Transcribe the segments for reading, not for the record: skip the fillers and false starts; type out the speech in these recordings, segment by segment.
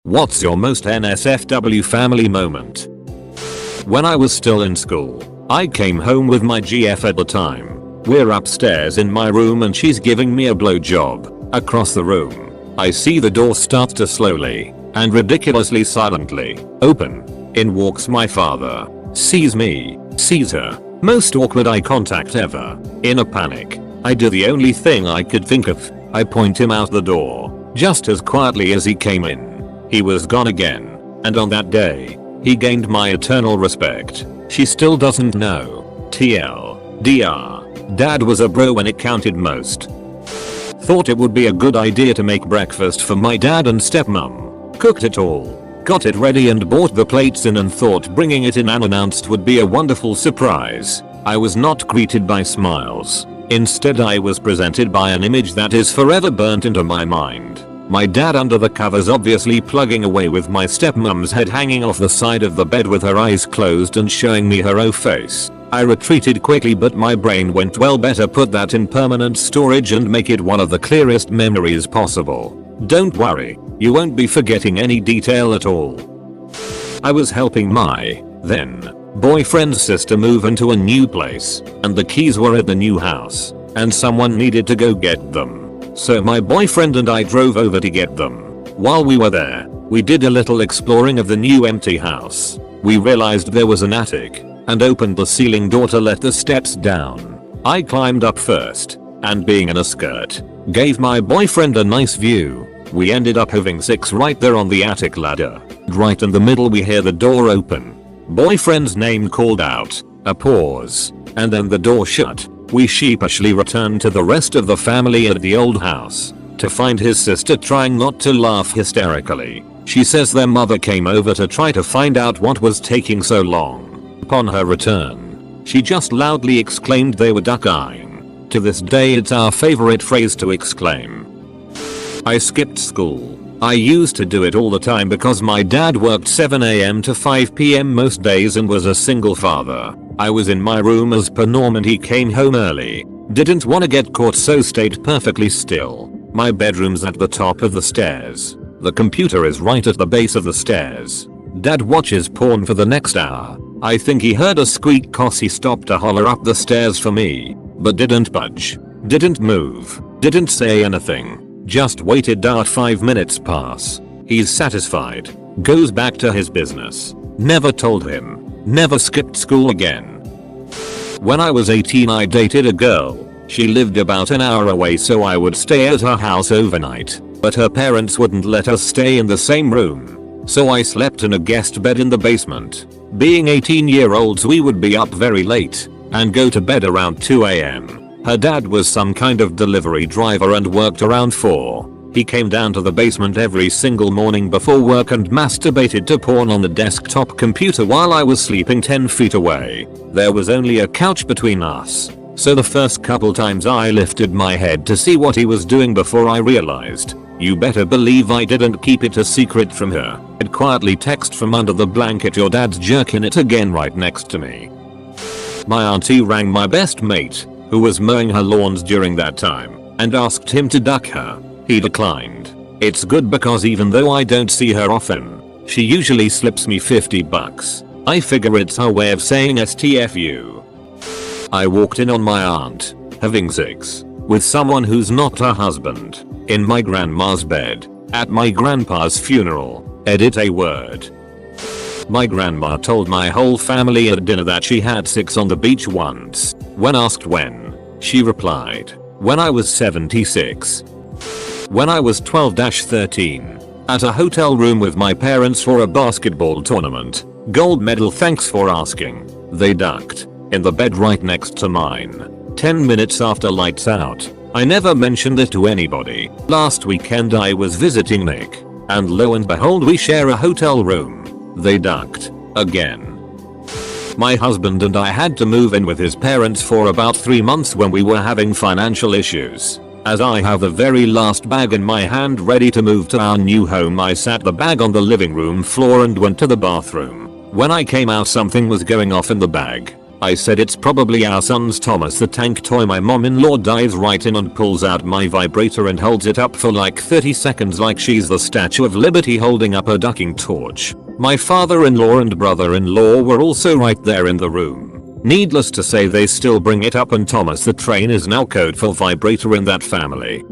What's your most NSFW family moment? When I was still in school, I came home with my GF at the time. We're upstairs in my room and she's giving me a blowjob. Across the room, I see the door start to slowly and ridiculously silently open. In walks my father. Sees me. Sees her. Most awkward eye contact ever. In a panic, I do the only thing I could think of. I point him out the door. Just as quietly as he came in. He was gone again. And on that day, he gained my eternal respect. She still doesn't know. TLDR. Dad was a bro when it counted most. Thought it would be a good idea to make breakfast for my dad and stepmom. Cooked it all. Got it ready and brought the plates in and thought bringing it in unannounced would be a wonderful surprise. I was not greeted by smiles. Instead I was presented by an image that is forever burnt into my mind. My dad under the covers obviously plugging away with my stepmom's head hanging off the side of the bed with her eyes closed and showing me her O face. I retreated quickly but my brain went, well, better put that in permanent storage and make it one of the clearest memories possible. Don't worry, you won't be forgetting any detail at all. I was helping my then boyfriend's sister move into a new place and the keys were at the new house and someone needed to go get them. So my boyfriend and I drove over to get them. While we were there, we did a little exploring of the new empty house. We realized there was an attic and opened the ceiling door to let the steps down. I climbed up first and being in a skirt, gave my boyfriend a nice view. We ended up having sex right there on the attic ladder. Right in the middle we hear the door open. Boyfriend's name called out, a pause, and then the door shut. We sheepishly returned to the rest of the family at the old house to find his sister trying not to laugh hysterically. She says their mother came over to try to find out what was taking so long. Upon her return, she just loudly exclaimed they were duck-eyeing. To this day it's our favorite phrase to exclaim. I skipped school. I used to do it all the time because my dad worked 7 AM to 5 PM most days and was a single father. I was in my room as per norm and he came home early. Didn't want to get caught so stayed perfectly still. My bedroom's at the top of the stairs. The computer is right at the base of the stairs. Dad watches porn for the next hour. I think he heard a squeak cause he stopped to holler up the stairs for me, but didn't budge. Didn't move. Didn't say anything. Just waited. 5 minutes pass. He's satisfied. Goes back to his business. Never told him. Never skipped school again. When I was 18 I dated a girl. She lived about an hour away so I would stay at her house overnight. But her parents wouldn't let us stay in the same room. So I slept in a guest bed in the basement. Being 18-year-olds we would be up very late and go to bed around 2 AM. Her dad was some kind of delivery driver and worked around 4. He came down to the basement every single morning before work and masturbated to porn on the desktop computer while I was sleeping 10 feet away. There was only a couch between us, so the first couple times I lifted my head to see what he was doing before I realized. You better believe I didn't keep it a secret from her. I'd quietly text from under the blanket, your dad's jerking it again, right next to me. My auntie rang my best mate, who was mowing her lawns during that time, and asked him to duck her. He declined. It's good because even though I don't see her often, she usually slips me $50. I figure it's her way of saying STFU. I walked in on my aunt, having sex with someone who's not her husband, in my grandma's bed, at my grandpa's funeral. Edit a word. My grandma told my whole family at dinner that she had sex on the beach once. When asked when, she replied, when I was 76. When I was 12-13, at a hotel room with my parents for a basketball tournament. Gold medal, thanks for asking. They ducked in the bed right next to mine. 10 minutes after lights out. I never mentioned it to anybody. Last weekend I was visiting Nick, and lo and behold we share a hotel room. They ducked again. My husband and I had to move in with his parents for about 3 months when we were having financial issues. As I have the very last bag in my hand ready to move to our new home, I sat the bag on the living room floor and went to the bathroom. When I came out something was going off in the bag. I said it's probably our son's Thomas the Tank toy. My mom-in-law dives right in and pulls out my vibrator and holds it up for like 30 seconds like she's the Statue of Liberty holding up a ducking torch. My father-in-law and brother-in-law were also right there in the room. Needless to say they still bring it up, and Thomas the Train is now code for vibrator in that family.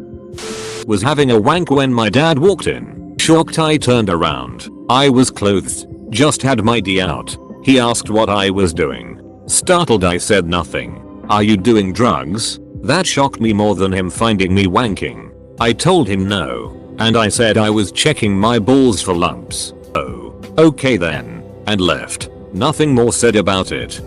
Was having a wank when my dad walked in. Shocked I turned around. I was clothed. Just had my D out. He asked what I was doing. Startled I said nothing. Are you doing drugs? That shocked me more than him finding me wanking. I told him no. And I said I was checking my balls for lumps. Oh, okay then. And left. Nothing more said about it.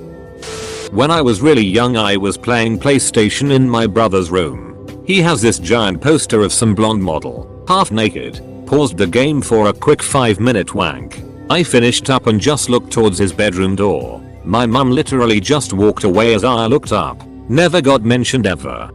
When I was really young I was playing PlayStation in my brother's room. He has this giant poster of some blonde model, half naked. Paused the game for a quick 5-minute wank. I finished up and just looked towards his bedroom door. My mum literally just walked away as I looked up. Never got mentioned ever.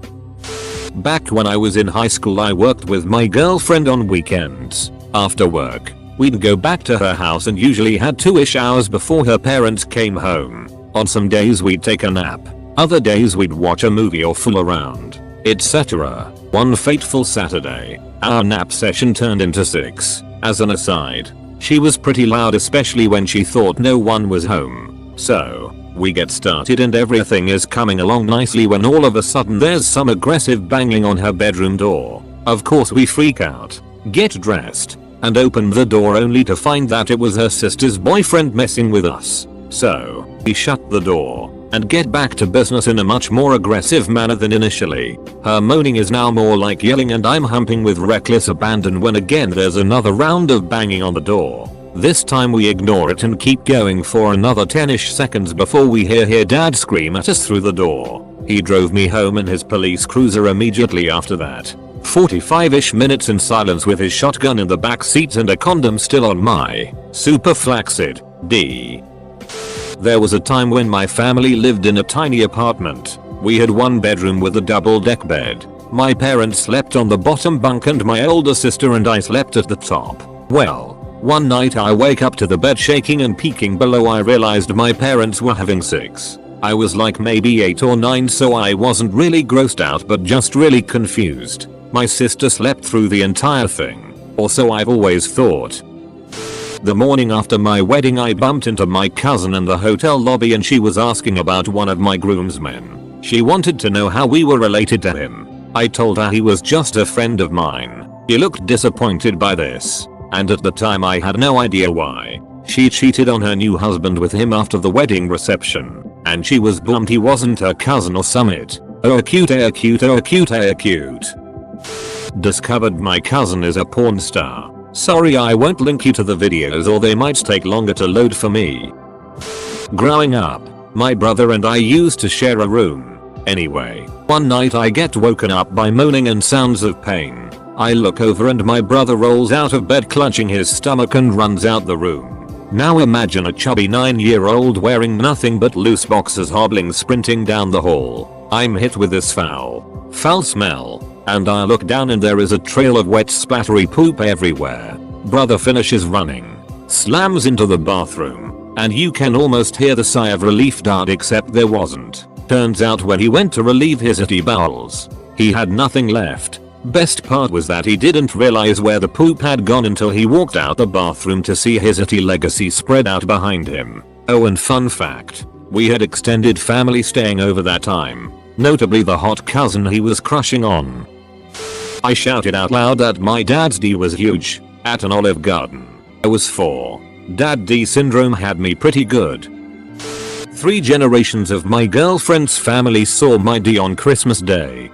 Back when I was in high school I worked with my girlfriend on weekends. After work, we'd go back to her house and usually had 2-ish hours before her parents came home. On some days we'd take a nap. Other days we'd watch a movie or fool around, etc. One fateful Saturday, our nap session turned into 6. As an aside, she was pretty loud, especially when she thought no one was home. So, we get started and everything is coming along nicely when all of a sudden there's some aggressive banging on her bedroom door. Of course we freak out, get dressed, and open the door only to find that it was her sister's boyfriend messing with us. So, we shut the door and get back to business in a much more aggressive manner than initially. Her moaning is now more like yelling and I'm humping with reckless abandon when again there's another round of banging on the door. This time we ignore it and keep going for another 10ish seconds before we hear dad scream at us through the door. He drove me home in his police cruiser immediately after that. 45ish minutes in silence with his shotgun in the back seat and a condom still on my super flaccid D. There was a time when my family lived in a tiny apartment. We had one bedroom with a double-deck bed. My parents slept on the bottom bunk and my older sister and I slept at the top. Well, one night I wake up to the bed shaking and peeking below. I realized my parents were having sex. I was like maybe 8 or 9, so I wasn't really grossed out but just really confused. My sister slept through the entire thing. Or so I've always thought. The morning after my wedding I bumped into my cousin in the hotel lobby and she was asking about one of my groomsmen. She wanted to know how we were related to him. I told her he was just a friend of mine. She looked disappointed by this. And at the time I had no idea why. She cheated on her new husband with him after the wedding reception. And she was bummed he wasn't her cousin or summit. Oh cute, oh cute, oh cute, oh cute. Discovered my cousin is a porn star. Sorry I won't link you to the videos or they might take longer to load for me. Growing up, my brother and I used to share a room. Anyway, one night I get woken up by moaning and sounds of pain. I look over and my brother rolls out of bed clutching his stomach and runs out the room. Now imagine a chubby 9-year-old wearing nothing but loose boxers hobbling sprinting down the hall. I'm hit with this foul smell. And I look down and there is a trail of wet splattery poop everywhere. Brother finishes running, slams into the bathroom, and you can almost hear the sigh of relief dart, except there wasn't. Turns out when he went to relieve his itty bowels, he had nothing left. Best part was that he didn't realize where the poop had gone until he walked out the bathroom to see his itty legacy spread out behind him. Oh, and fun fact, we had extended family staying over that time, notably the hot cousin he was crushing on. I shouted out loud that my dad's D was huge, at an Olive Garden. I was 4. Dad D syndrome had me pretty good. 3 generations of my girlfriend's family saw my D on Christmas Day.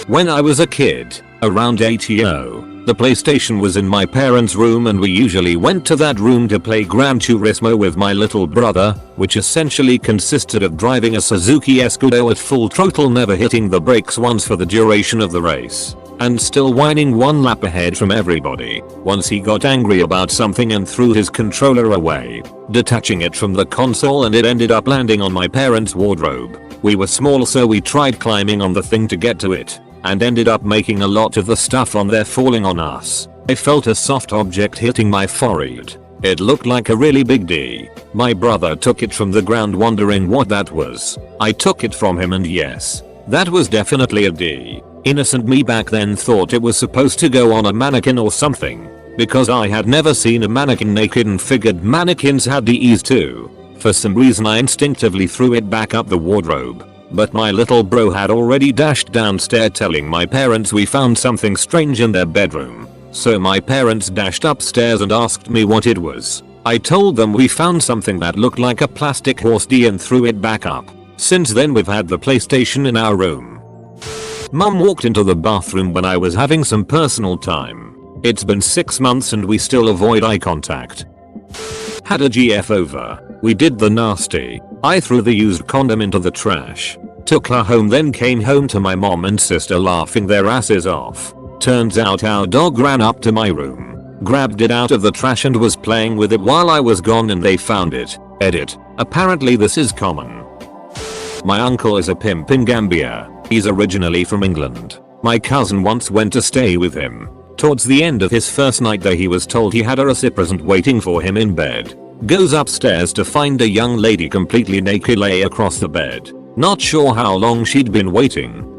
When I was a kid, around 8-year, the PlayStation was in my parents' room and we usually went to that room to play Gran Turismo with my little brother, which essentially consisted of driving a Suzuki Escudo at full throttle, never hitting the brakes once for the duration of the race, and still whining one lap ahead from everybody. Once he got angry about something and threw his controller away, detaching it from the console, and it ended up landing on my parents' wardrobe. We were small so we tried climbing on the thing to get to it, and ended up making a lot of the stuff on there falling on us. I felt a soft object hitting my forehead. It looked like a really big D. My brother took it from the ground wondering what that was. I took it from him and yes, that was definitely a D. Innocent me back then thought it was supposed to go on a mannequin or something, because I had never seen a mannequin naked and figured mannequins had Ds too. For some reason I instinctively threw it back up the wardrobe. But my little bro had already dashed downstairs telling my parents we found something strange in their bedroom. So my parents dashed upstairs and asked me what it was. I told them we found something that looked like a plastic horse D and threw it back up. Since then we've had the PlayStation in our room. Mum walked into the bathroom when I was having some personal time. It's been 6 months and we still avoid eye contact. Had a GF over. We did the nasty. I threw the used condom into the trash. Took her home, then came home to my mom and sister laughing their asses off. Turns out our dog ran up to my room, grabbed it out of the trash and was playing with it while I was gone and they found it. Edit. Apparently this is common. My uncle is a pimp in Gambia. He's originally from England. My cousin once went to stay with him. Towards the end of his first night there he was told he had a reciprocant waiting for him in bed. Goes upstairs to find a young lady completely naked lay across the bed. Not sure how long she'd been waiting.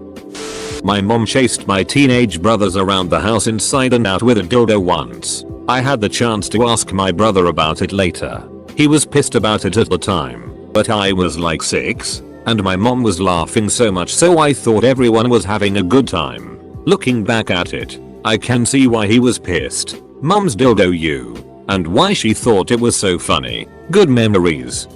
My mom chased my teenage brothers around the house inside and out with a dildo once. I had the chance to ask my brother about it later. He was pissed about it at the time, but I was like 6, and my mom was laughing so much so I thought everyone was having a good time. Looking back at it, I can see why he was pissed. Mom's dildo you. And why she thought it was so funny. Good memories.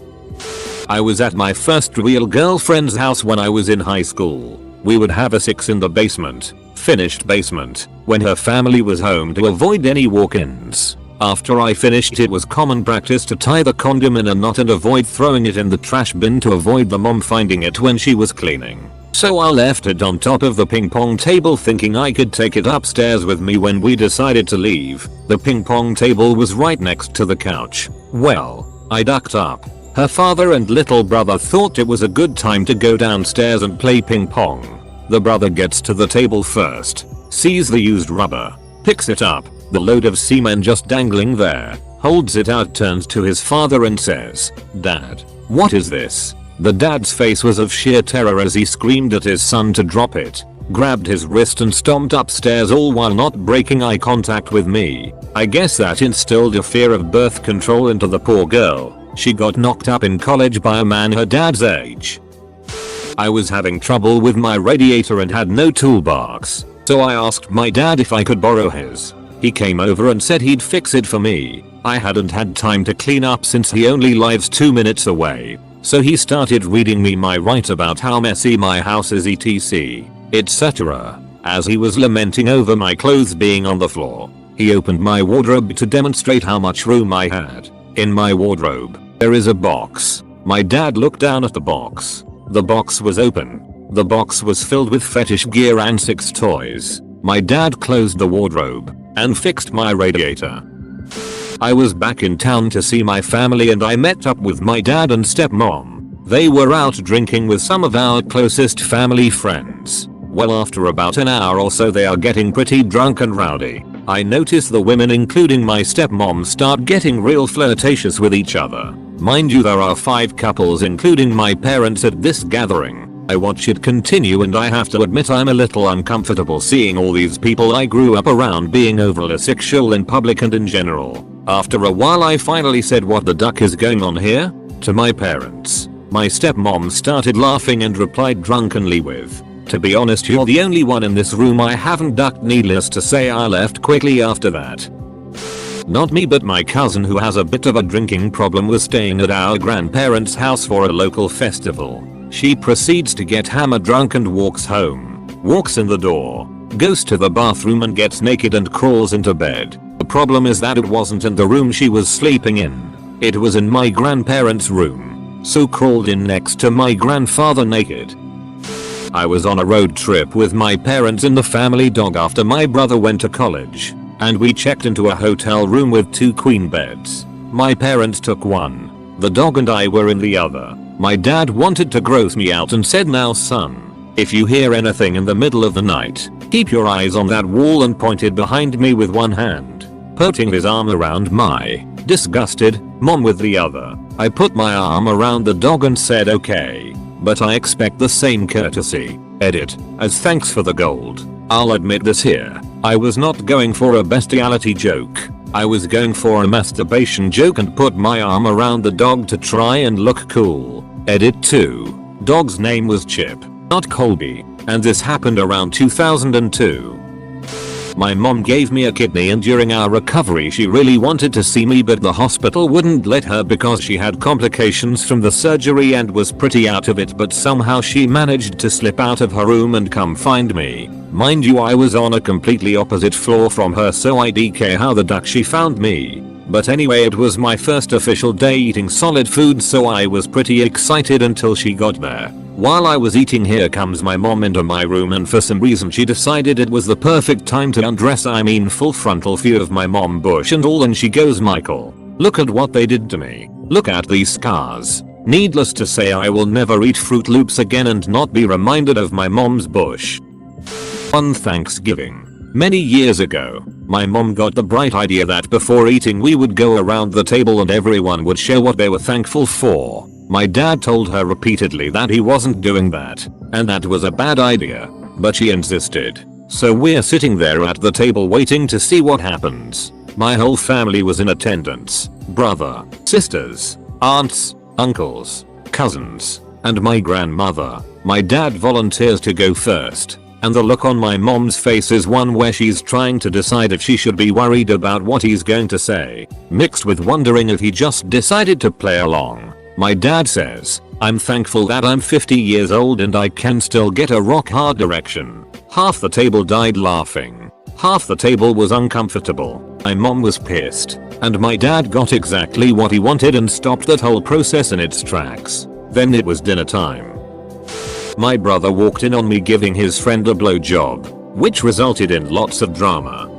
I was at my first real girlfriend's house when I was in high school. We would have a 6 in the basement, finished basement, when her family was home to avoid any walk-ins. After I finished it was common practice to tie the condom in a knot and avoid throwing it in the trash bin to avoid the mom finding it when she was cleaning. So I left it on top of the ping pong table thinking I could take it upstairs with me when we decided to leave. The ping pong table was right next to the couch. Well, I ducked up. Her father and little brother thought it was a good time to go downstairs and play ping pong. The brother gets to the table first, sees the used rubber, picks it up, the load of semen just dangling there, holds it out, turns to his father and says, "Dad, what is this?" The dad's face was of sheer terror as he screamed at his son to drop it, grabbed his wrist and stomped upstairs, all while not breaking eye contact with me. I guess that instilled a fear of birth control into the poor girl. She got knocked up in college by a man her dad's age. I was having trouble with my radiator and had no toolbox, so I asked my dad if I could borrow his. He came over and said he'd fix it for me. I hadn't had time to clean up since he only lives 2 minutes away, so he started reading me my right about how messy my house is etc. etc. As he was lamenting over my clothes being on the floor, he opened my wardrobe to demonstrate how much room I had. In my wardrobe, there is a box. My dad looked down at the box. The box was open. The box was filled with fetish gear and 6 toys. My dad closed the wardrobe and fixed my radiator. I was back in town to see my family and I met up with my dad and stepmom. They were out drinking with some of our closest family friends. Well, after about an hour or so they are getting pretty drunk and rowdy. I notice the women, including my stepmom, start getting real flirtatious with each other. Mind you, there are 5 couples including my parents at this gathering. I watch it continue and I have to admit I'm a little uncomfortable seeing all these people I grew up around being overly sexual in public and in general. After a while I finally said, "What the duck is going on here?" to my parents. My stepmom started laughing and replied drunkenly with, "To be honest, you're the only one in this room I haven't ducked." Needless to say, I left quickly after that. Not me, but my cousin, who has a bit of a drinking problem, was staying at our grandparents' house for a local festival. She proceeds to get hammered drunk and walks home. Walks in the door, goes to the bathroom and gets naked and crawls into bed. The problem is that it wasn't in the room she was sleeping in. It was in my grandparents' room. So crawled in next to my grandfather naked. I was on a road trip with my parents in the family dog after my brother went to college, and we checked into a hotel room with 2 queen beds. My parents took one. The dog and I were in the other. My dad wanted to gross me out and said, "Now son, if you hear anything in the middle of the night, keep your eyes on that wall," and pointed behind me with one hand, putting his arm around my disgusted, mom with the other. I put my arm around the dog and said okay, but I expect the same courtesy. Edit. As thanks for the gold. I'll admit this here. I was not going for a bestiality joke. I was going for a masturbation joke and put my arm around the dog to try and look cool. Edit 2. Dog's name was Chip, not Colby, and this happened around 2002. My mom gave me a kidney and during our recovery she really wanted to see me, but the hospital wouldn't let her because she had complications from the surgery and was pretty out of it, but somehow she managed to slip out of her room and come find me. Mind you, I was on a completely opposite floor from her, so I DK how the duck she found me. But anyway, it was my first official day eating solid food, so I was pretty excited until she got there. While I was eating, here comes my mom into my room, and for some reason she decided it was the perfect time to undress. I mean, full frontal view of my mom, bush and all, and she goes, "Michael, look at what they did to me. Look at these scars." Needless to say, I will never eat Fruit Loops again and not be reminded of my mom's bush. On Thanksgiving, many years ago, my mom got the bright idea that before eating we would go around the table and everyone would share what they were thankful for. My dad told her repeatedly that he wasn't doing that, and that was a bad idea, but she insisted. So we're sitting there at the table waiting to see what happens. My whole family was in attendance. Brother, sisters, aunts, uncles, cousins, and my grandmother. My dad volunteers to go first, and the look on my mom's face is one where she's trying to decide if she should be worried about what he's going to say, mixed with wondering if he just decided to play along. My dad says, "I'm thankful that I'm 50 years old and I can still get a rock hard erection." Half the table died laughing. Half the table was uncomfortable. My mom was pissed, and my dad got exactly what he wanted and stopped that whole process in its tracks. Then it was dinner time. My brother walked in on me giving his friend a blowjob, which resulted in lots of drama.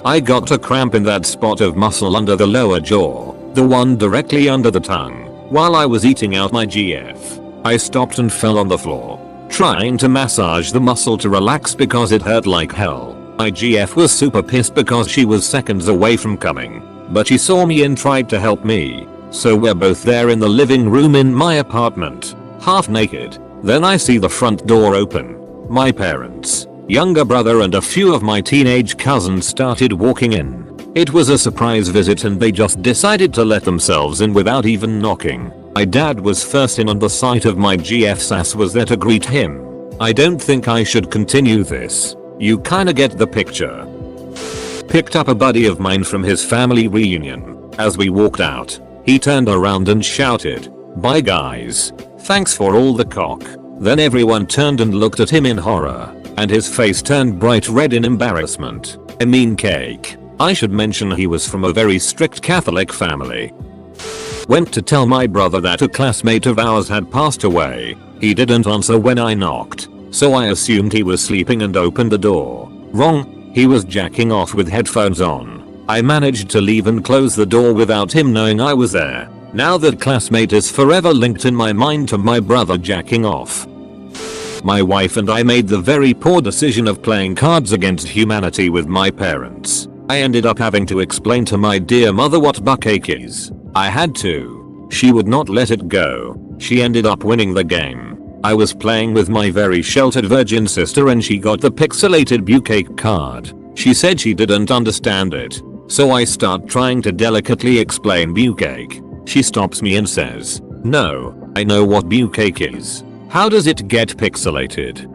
I got a cramp in that spot of muscle under the lower jaw, the one directly under the tongue. While I was eating out my GF, I stopped and fell on the floor, trying to massage the muscle to relax because it hurt like hell. My GF was super pissed because she was seconds away from coming, but she saw me and tried to help me. So we're both there in the living room in my apartment, half naked. Then I see the front door open. My parents, younger brother and a few of my teenage cousins started walking in. It was a surprise visit and they just decided to let themselves in without even knocking. My dad was first in and the sight of my GF sass was there to greet him. I don't think I should continue this. You kinda get the picture. Picked up a buddy of mine from his family reunion. As we walked out, he turned around and shouted, "Bye guys. Thanks for all the cock." Then everyone turned and looked at him in horror, and his face turned bright red in embarrassment. I mean cake. I should mention he was from a very strict Catholic family. Went to tell my brother that a classmate of ours had passed away. He didn't answer when I knocked, so I assumed he was sleeping and opened the door. Wrong, he was jacking off with headphones on. I managed to leave and close the door without him knowing I was there. Now that classmate is forever linked in my mind to my brother jacking off. My wife and I made the very poor decision of playing Cards Against Humanity with my parents. I ended up having to explain to my dear mother what bukkake is. I had to. She would not let it go. She ended up winning the game. I was playing with my very sheltered virgin sister and she got the pixelated bukkake card. She said she didn't understand it. So I start trying to delicately explain bukkake. She stops me and says, "No, I know what bukkake is. How does it get pixelated?"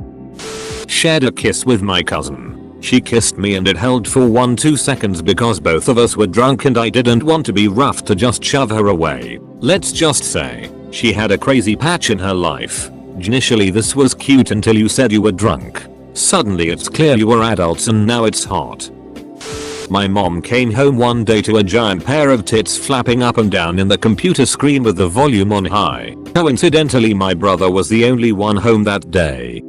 Shared a kiss with my cousin. She kissed me and it held for 1-2 seconds because both of us were drunk and I didn't want to be rough to just shove her away. Let's just say, she had a crazy patch in her life. Initially this was cute until you said you were drunk. Suddenly it's clear you were adults and now it's hot. My mom came home one day to a giant pair of tits flapping up and down in the computer screen with the volume on high. Coincidentally my brother was the only one home that day.